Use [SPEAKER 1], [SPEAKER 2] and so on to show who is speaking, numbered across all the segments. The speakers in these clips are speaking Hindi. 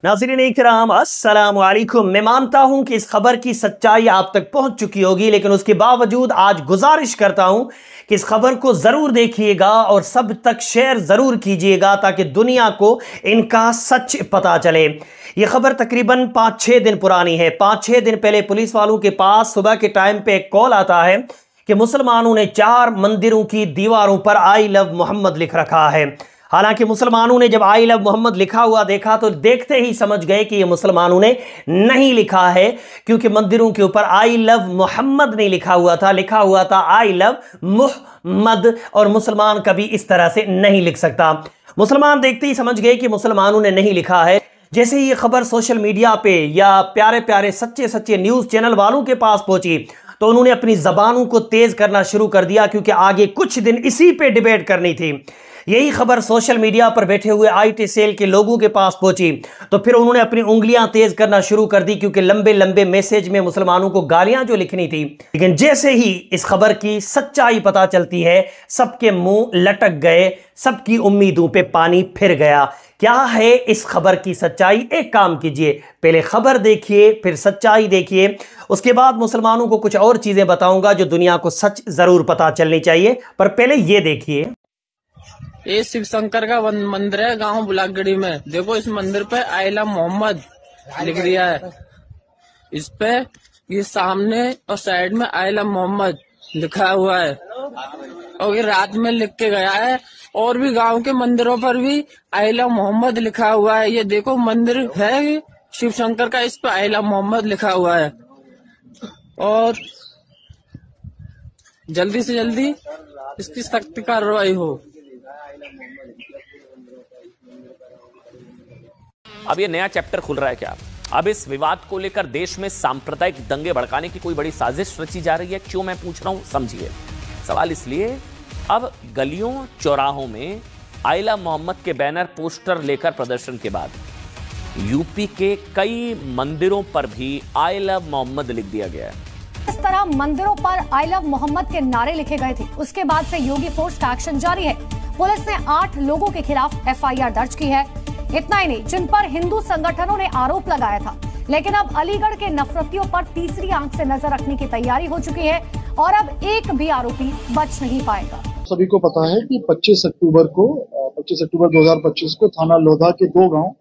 [SPEAKER 1] नाज़रीन इकराम अस्सलाम वालेकुम। मैं मानता हूं कि इस खबर की सच्चाई आप तक पहुंच चुकी होगी, लेकिन उसके बावजूद आज गुजारिश करता हूं कि इस खबर को ज़रूर देखिएगा और सब तक शेयर ज़रूर कीजिएगा ताकि दुनिया को इनका सच पता चले। यह खबर तकरीबन 5-6 दिन पुरानी है। 5-6 दिन पहले पुलिस वालों के पास सुबह के टाइम पे एक कॉल आता है कि मुसलमानों ने 4 मंदिरों की दीवारों पर आई लव मोहम्मद लिख रखा है। हालांकि मुसलमानों ने जब आई लव मोहम्मद लिखा हुआ देखा तो देखते ही समझ गए कि यह मुसलमानों ने नहीं लिखा है, क्योंकि मंदिरों के ऊपर आई लव मोहम्मद नहीं लिखा हुआ था, लिखा हुआ था आई लव मुहम्मद। और मुसलमान कभी इस तरह से नहीं लिख सकता। मुसलमान देखते ही समझ गए कि मुसलमानों ने नहीं लिखा है। जैसे ही ये खबर सोशल मीडिया पे या प्यारे प्यारे सच्चे सच्चे न्यूज चैनल वालों के पास पहुंची तो उन्होंने अपनी जबानों को तेज करना शुरू कर दिया, क्योंकि आगे कुछ दिन इसी पे डिबेट करनी थी। यही खबर सोशल मीडिया पर बैठे हुए आईटी सेल के लोगों के पास पहुंची तो फिर उन्होंने अपनी उंगलियां तेज करना शुरू कर दी, क्योंकि लंबे लंबे मैसेज में मुसलमानों को गालियां जो लिखनी थी। लेकिन जैसे ही इस खबर की सच्चाई पता चलती है सबके मुंह लटक गए, सबकी उम्मीदों पे पानी फिर गया। क्या है इस खबर की सच्चाई? एक काम कीजिए, पहले खबर देखिए फिर सच्चाई देखिए, उसके बाद मुसलमानों को कुछ और चीजें बताऊंगा जो दुनिया को सच जरूर पता चलनी चाहिए। पर पहले ये देखिए,
[SPEAKER 2] ये शिव शंकर का मंदिर है गांव बुलागड़ी में। देखो इस मंदिर पे आई लव मोहम्मद लिख दिया है। इस पे ये सामने और साइड में आई लव मोहम्मद लिखा हुआ है और ये रात में लिख के गया है। और भी गांव के मंदिरों पर भी आई लव मोहम्मद लिखा हुआ है। ये देखो मंदिर है शिव शंकर का, इस पे आई लव मोहम्मद लिखा हुआ है। और जल्दी से जल्दी इसकी सख्त कार्रवाई हो।
[SPEAKER 3] अब ये नया चैप्टर खुल रहा है क्या? अब इस विवाद को लेकर देश में सांप्रदायिक दंगे भड़काने की कोई बड़ी साजिश रची जा रही है? क्यों मैं पूछ रहा हूं, समझिए। सवाल इसलिए, अब गलियों चौराहों में आई लव मोहम्मद के बैनर पोस्टर लेकर प्रदर्शन के बाद यूपी के कई मंदिरों पर भी आई लव मोहम्मद लिख दिया गया है।
[SPEAKER 4] इस तरह मंदिरों पर आई लव मोहम्मद के नारे लिखे गए थे। उसके बाद से योगी फोर्स का एक्शन जारी है। पुलिस ने 8 लोगों के खिलाफ एफआईआर दर्ज की है। इतना ही नहीं, जिन पर हिंदू संगठनों ने आरोप लगाया था, लेकिन अब अलीगढ़ के नफरतियों पर तीसरी आंख से नजर रखने की तैयारी हो चुकी है और अब एक भी आरोपी बच नहीं पाएगा।
[SPEAKER 5] सभी को पता है कि 25 अक्टूबर 2025 को थाना लोधा के 2 गांव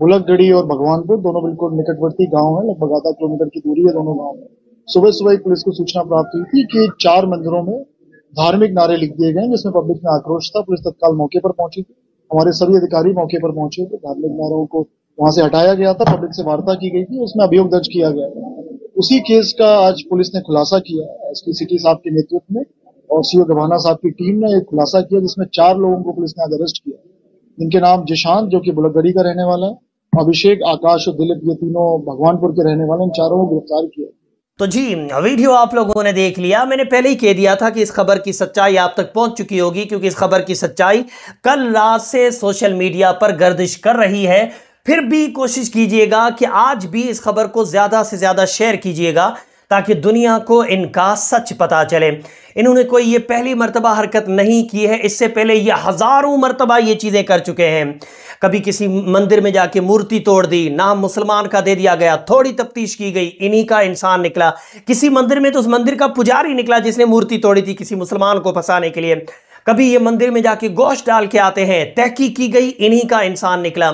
[SPEAKER 5] बुलकगढ़ी और भगवानपुर, दोनों बिल्कुल निकटवर्ती गांव है, लगभग आधा किलोमीटर की दूरी है दोनों गांव में। सुबह सुबह पुलिस को सूचना प्राप्त हुई थी कि 4 मंदिरों में धार्मिक नारे लिख दिए गए, जिसमें पब्लिक में आक्रोश था। पुलिस तत्काल मौके पर पहुंची थी, हमारे सभी अधिकारी मौके पर पहुंचे थे। धार्मिक नारों को वहां से हटाया गया था, पब्लिक से वार्ता की गई थी, उसमें अभियोग दर्ज किया गया। उसी केस का आज पुलिस ने खुलासा किया। एसपी सिटी साहब के नेतृत्व में और सीओ गवाना साहब की टीम ने एक खुलासा किया, जिसमें 4 लोगों को पुलिस ने आज अरेस्ट किया। इनके नाम जिशांत, जो कि बुलकगढ़ी का रहने वाला है, अभिषेक, आकाश और दिलीप, ये तीनों भगवानपुर के रहने वाले, इन चारों को गिरफ्तार किया।
[SPEAKER 1] तो जी वीडियो आप लोगों ने देख लिया। मैंने पहले ही कह दिया था कि इस खबर की सच्चाई आप तक पहुंच चुकी होगी, क्योंकि इस खबर की सच्चाई कल रात से सोशल मीडिया पर गर्दिश कर रही है। फिर भी कोशिश कीजिएगा कि आज भी इस खबर को ज्यादा से ज्यादा शेयर कीजिएगा ताकि दुनिया को इनका सच पता चले। इन्होंने कोई ये पहली मर्तबा हरकत नहीं की है, इससे पहले ये हजारों मर्तबा ये चीजें कर चुके हैं। कभी किसी मंदिर में जाके मूर्ति तोड़ दी, नाम मुसलमान का दे दिया गया, थोड़ी तफ्तीश की गई, इन्हीं का इंसान निकला। किसी मंदिर में तो उस मंदिर का पुजारी निकला जिसने मूर्ति तोड़ी थी किसी मुसलमान को फंसाने के लिए। कभी ये मंदिर में जाके गोश्त डाल के आते हैं, तहकीक की गई, इन्हीं का इंसान निकला।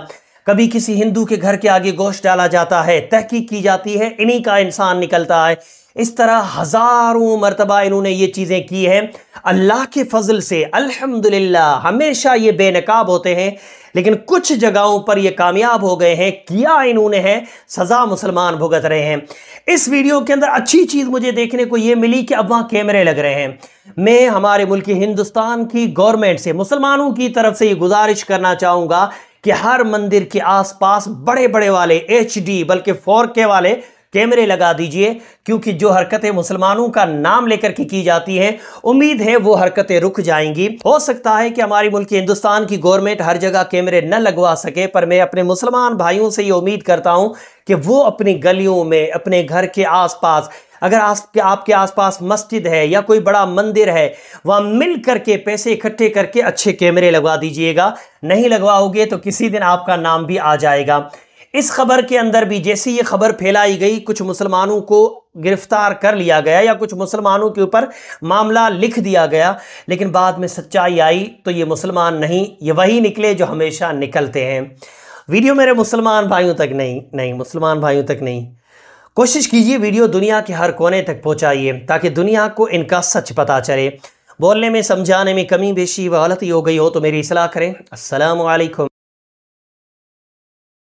[SPEAKER 1] कभी किसी हिंदू के घर के आगे गोश्त डाला जाता है, तहकीक की जाती है, इन्हीं का इंसान निकलता है। इस तरह हजारों मर्तबा इन्होंने ये चीजें की हैं। अल्लाह के फजल से अल्हम्दुलिल्लाह हमेशा ये बेनकाब होते हैं, लेकिन कुछ जगहों पर ये कामयाब हो गए हैं। किया इन्होंने है, सजा मुसलमान भुगत रहे हैं। इस वीडियो के अंदर अच्छी चीज मुझे देखने को ये मिली कि अब वहां कैमरे लग रहे हैं। मैं हमारे मुल्क हिंदुस्तान की गवर्नमेंट से, मुसलमानों की तरफ से ये गुजारिश करना चाहूंगा कि हर मंदिर के आसपास बड़े बड़े वाले HD बल्कि 4K वाले कैमरे लगा दीजिए, क्योंकि जो हरकतें मुसलमानों का नाम लेकर के की जाती हैं, उम्मीद है वो हरकतें रुक जाएंगी। हो सकता है कि हमारी मुल्क हिंदुस्तान की गवर्नमेंट हर जगह कैमरे न लगवा सके, पर मैं अपने मुसलमान भाइयों से ये उम्मीद करता हूं कि वो अपनी गलियों में, अपने घर के आसपास, अगर आपके आसपास मस्जिद है या कोई बड़ा मंदिर है, वहां मिल करके पैसे इकट्ठे करके अच्छे कैमरे लगवा दीजिएगा। नहीं लगवाओगे तो किसी दिन आपका नाम भी आ जाएगा। इस खबर के अंदर भी जैसे ये खबर फैलाई गई, कुछ मुसलमानों को गिरफ्तार कर लिया गया या कुछ मुसलमानों के ऊपर मामला लिख दिया गया, लेकिन बाद में सच्चाई आई तो ये मुसलमान नहीं, ये वही निकले जो हमेशा निकलते हैं। वीडियो मेरे मुसलमान भाइयों तक नहीं मुसलमान भाइयों तक नहीं, कोशिश कीजिए वीडियो दुनिया के हर कोने तक पहुंचाइए ताकि दुनिया को इनका सच पता चले। बोलने में समझाने में कमी बेशी व गलती हो गई हो तो मेरी इस्लाह करें। अस्सलामु अलैकुम।